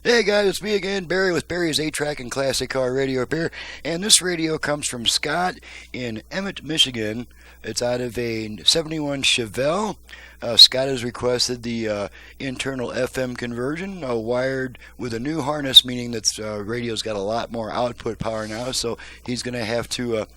Hey guys, it's me again, Barry with Barry's 8-Track and Classic Car Radio Repair. And this radio comes from Scott in Emmett, Michigan. It's out of a 71 Chevelle. Scott has requested the internal FM conversion wired with a new harness, meaning that radio's got a lot more output power now. So he's going to have to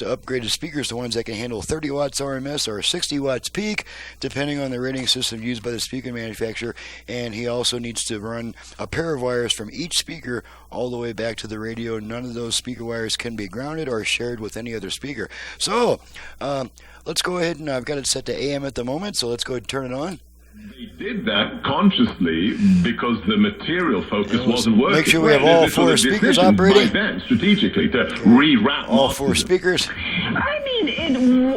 upgrade his speakers to ones that can handle 30 watts RMS or 60 watts peak, depending on the rating system used by the speaker manufacturer. And he also needs to run a pair of wires from each speaker all the way back to the radio. None of those speaker wires can be grounded or shared with any other speaker. So let's go ahead, and I've got it set to AM at the moment, so let's go ahead and turn it on. They did that consciously because the material focus wasn't working. Make sure we have all four speakers operating. By them, strategically, to reroute all four speakers. I mean,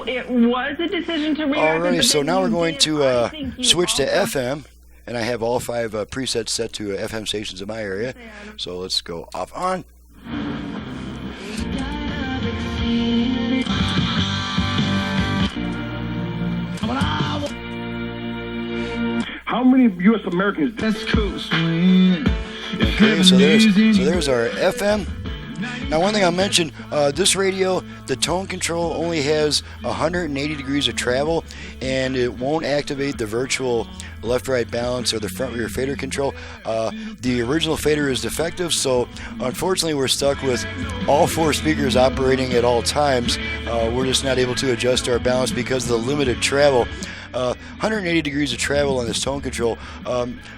it was a decision to reroute. Alrighty, so now we're going to switch to FM, and I have all 5 presets set to FM stations in my area. So let's go off on. How many U.S. Americans? That's cool. Okay, so there's our FM. Now, one thing I'll mention, this radio, the tone control only has 180 degrees of travel, and it won't activate the virtual left-right balance or the front-rear fader control. The original fader is defective, so unfortunately we're stuck with all 4 speakers operating at all times. We're just not able to adjust our balance because of the limited travel. 180 degrees of travel on this tone control.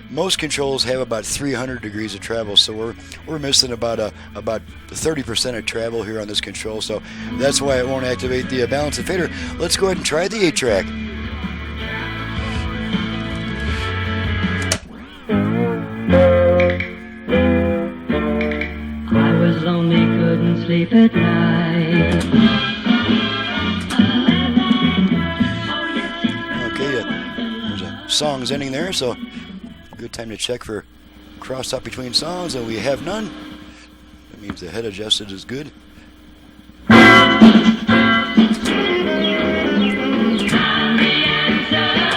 Most controls have about 300 degrees of travel, so we're missing about 30% of travel here on this control. So that's why it won't activate the balance and fader. Let's go ahead and try the 8-track. I was lonely, couldn't sleep at night. Songs ending there, so good time to check for cross-talk between songs, and we have none. That means the head adjusted is good.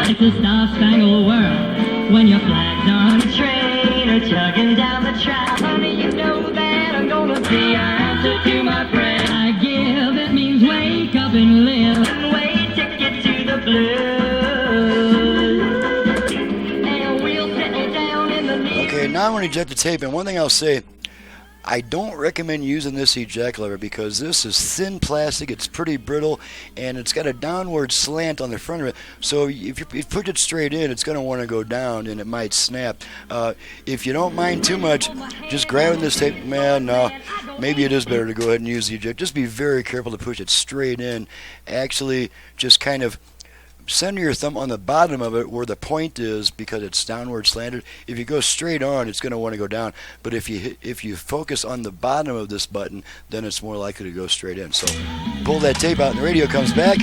It's a star-spangled world when your flags are on a train or chugging down the track. Honey, you know that I'm gonna be your answer to my prayer. I give, it means wake up and live and wait to get to the blue. Okay, now I'm going to eject the tape, and one thing I'll say, I don't recommend using this eject lever because this is thin plastic, it's pretty brittle, and it's got a downward slant on the front of it, so if you put it straight in, it's going to want to go down and it might snap. If you don't mind too much, just grabbing this tape, man, no, maybe it is better to go ahead and use the eject. Just be very careful to push it straight in. Actually, just kind of center your thumb on the bottom of it where the point is because it's downward slanted. If you go straight on, it's going to want to go down. But if you focus on the bottom of this button, then it's more likely to go straight in. So pull that tape out and the radio comes back.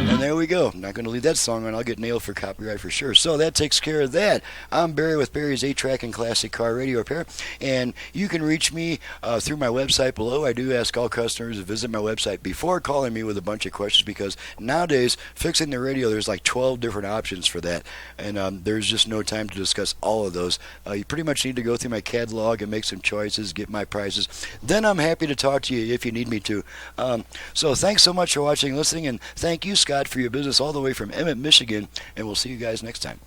And there we go. I'm not going to leave that song on. I'll get nailed for copyright for sure. So that takes care of that. I'm Barry with Barry's 8-Track and Classic Car Radio Repair. And you can reach me through my website below. I do ask all customers to visit my website before calling me with a bunch of questions because nowadays, fixing the radio, there's like 12 different options for that. And there's just no time to discuss all of those. You pretty much need to go through my catalog and make some choices, get my prices. Then I'm happy to talk to you if you need me to. So thanks so much for watching and listening. And thank you, Scott, for your business all the way from Emmett, Michigan, and we'll see you guys next time.